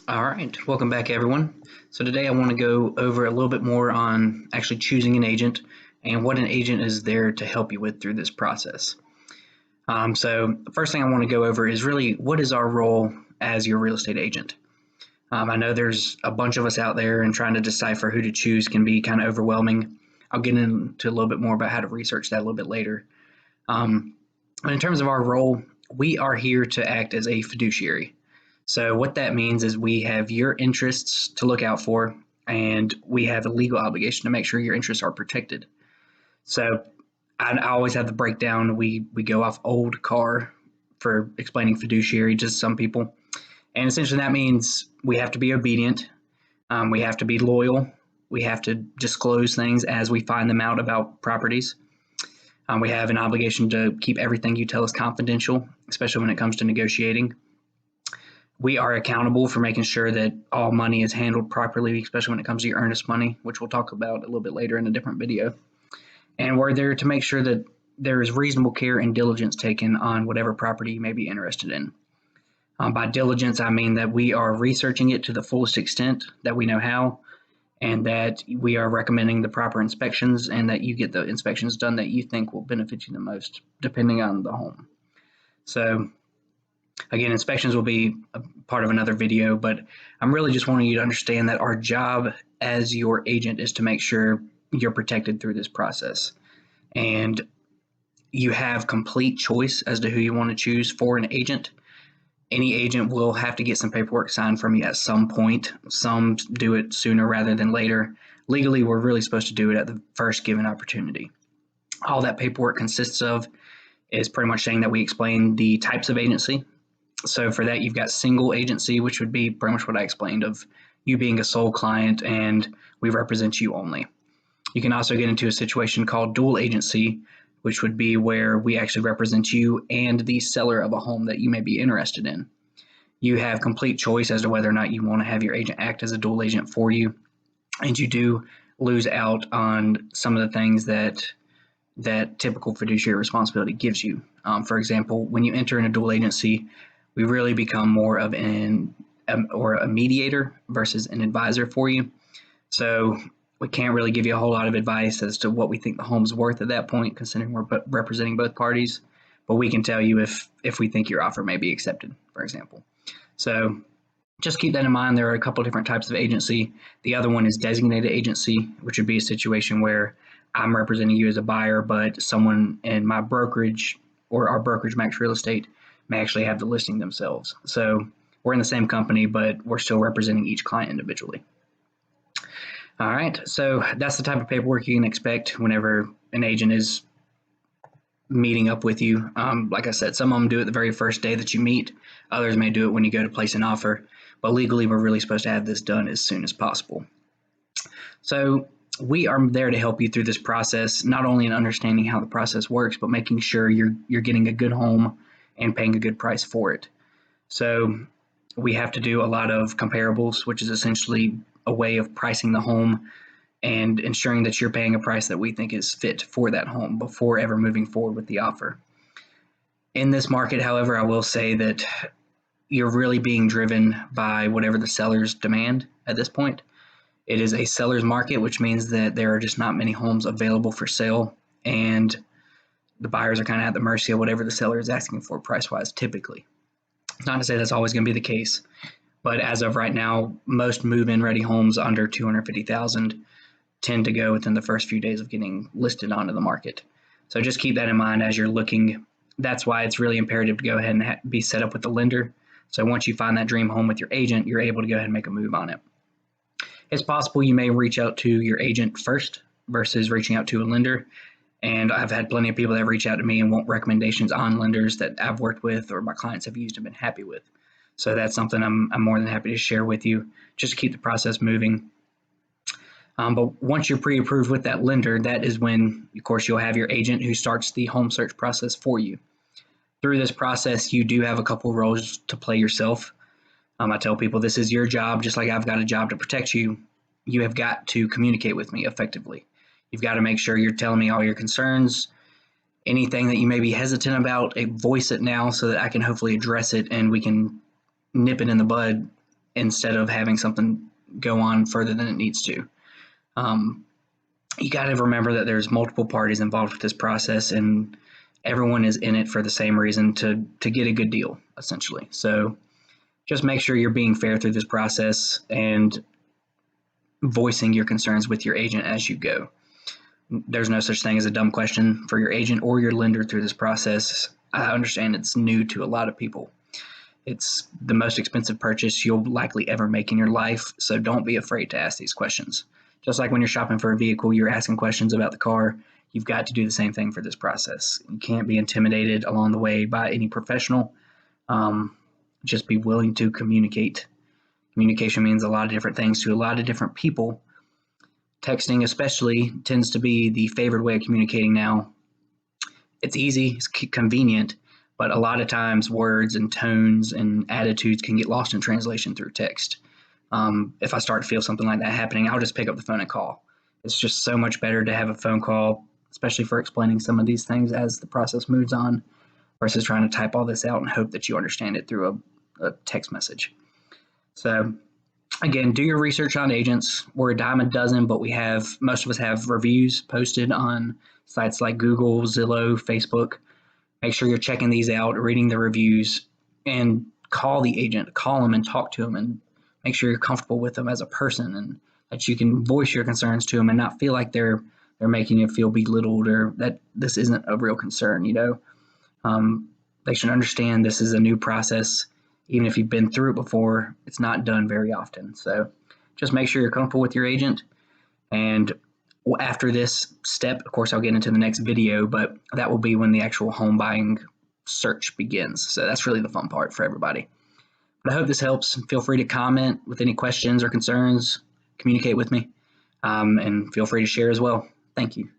All right, welcome back, everyone. So today I want to go over a little bit more on actually choosing an agent and what an agent is there to help you with through this process. So the first thing I want to go over is really what is our role as your real estate agent. I know there's a bunch of us out there, and trying to decipher who to choose can be kind of overwhelming. I'll get into a little bit more about how to research that a little bit later. Um, but in terms of our role, we are here to act as a fiduciary. So what that means is we have your interests to look out for, and we have a legal obligation to make sure your interests are protected. So I always have the breakdown. We go off old car for explaining fiduciary to some people, and essentially that means we have to be obedient, we have to be loyal, we have to disclose things as we find them out about properties. We have an obligation to keep everything you tell us confidential, especially when it comes to negotiating. We are accountable for making sure that all money is handled properly, especially when it comes to your earnest money, which we'll talk about a little bit later in a different video. And we're there to make sure that there is reasonable care and diligence taken on whatever property you may be interested in. By diligence, I mean that we are researching it to the fullest extent that we know how, and that we are recommending the proper inspections, and that you get the inspections done that you think will benefit you the most, depending on the home. So again, inspections will be a part of another video, but I'm really just wanting you to understand that our job as your agent is to make sure you're protected through this process. And you have complete choice as to who you want to choose for an agent. Any agent will have to get some paperwork signed from you at some point. Some do it sooner rather than later. Legally, we're really supposed to do it at the first given opportunity. All that paperwork consists of is pretty much saying that we explain the types of agency. So for that, you've got single agency, which would be pretty much what I explained of you being a sole client and we represent you only. You can also get into a situation called dual agency, which would be where we actually represent you and the seller of a home that you may be interested in. You have complete choice as to whether or not you want to have your agent act as a dual agent for you, and you do lose out on some of the things that typical fiduciary responsibility gives you. For example, when you enter in a dual agency, we really become more of a mediator versus an advisor for you. So we can't really give you a whole lot of advice as to what we think the home's worth at that point, considering we're representing both parties. But we can tell you if we think your offer may be accepted, for example. So just keep that in mind. There are a couple of different types of agency. The other one is designated agency, which would be a situation where I'm representing you as a buyer, but someone in my brokerage or our brokerage, Max Real Estate, may actually have the listing themselves. So we're in the same company, but we're still representing each client individually. All right, so that's the type of paperwork you can expect whenever an agent is meeting up with you. Like I said, some of them do it the very first day that you meet. Others may do it when you go to place an offer. But legally, we're really supposed to have this done as soon as possible. So we are there to help you through this process, not only in understanding how the process works, but making sure you're getting a good home and paying a good price for it. So we have to do a lot of comparables, which is essentially a way of pricing the home and ensuring that you're paying a price that we think is fit for that home before ever moving forward with the offer. In this market, however, I will say that you're really being driven by whatever the sellers demand at this point. It is a seller's market, which means that there are just not many homes available for sale, and the buyers are kind of at the mercy of whatever the seller is asking for price-wise typically. It's not to say that's always going to be the case, but as of right now, most move-in ready homes under 250,000 tend to go within the first few days of getting listed onto the market. So just keep that in mind as you're looking. That's why it's really imperative to go ahead and be set up with the lender. So once you find that dream home with your agent, you're able to go ahead and make a move on it. It's possible you may reach out to your agent first versus reaching out to a lender. And I've had plenty of people that reach out to me and want recommendations on lenders that I've worked with or my clients have used and been happy with. So that's something I'm more than happy to share with you just to keep the process moving. But once you're pre-approved with that lender, that is when, of course, you'll have your agent who starts the home search process for you. Through this process, you do have a couple of roles to play yourself. I tell people this is your job, just like I've got a job to protect you. You have got to communicate with me effectively. You've got to make sure you're telling me all your concerns, anything that you may be hesitant about, voice it now so that I can hopefully address it and we can nip it in the bud instead of having something go on further than it needs to. You got to remember that there's multiple parties involved with this process, and everyone is in it for the same reason, to get a good deal, essentially. So just make sure you're being fair through this process and voicing your concerns with your agent as you go. There's no such thing as a dumb question for your agent or your lender through this process. I understand it's new to a lot of people. It's the most expensive purchase you'll likely ever make in your life, so don't be afraid to ask these questions. Just like when you're shopping for a vehicle, you're asking questions about the car, you've got to do the same thing for this process. You can't be intimidated along the way by any professional. Just be willing to communicate. Communication means a lot of different things to a lot of different people. Texting especially tends to be the favored way of communicating now. It's easy, it's convenient, but a lot of times words and tones and attitudes can get lost in translation through text. If I start to feel something like that happening, I'll just pick up the phone and call. It's just so much better to have a phone call, especially for explaining some of these things as the process moves on, versus trying to type all this out and hope that you understand it through a text message. So again, do your research on agents. We're a dime a dozen, but most of us have reviews posted on sites like Google, Zillow, Facebook. Make sure you're checking these out, reading the reviews, and call the agent. Call them and talk to them, and make sure you're comfortable with them as a person, and that you can voice your concerns to them and not feel like they're making you feel belittled, or that this isn't a real concern. They should understand this is a new process. Even if you've been through it before, it's not done very often. So just make sure you're comfortable with your agent. And after this step, of course, I'll get into the next video, but that will be when the actual home buying search begins. So that's really the fun part for everybody. But I hope this helps. Feel free to comment with any questions or concerns. Communicate with me, and feel free to share as well. Thank you.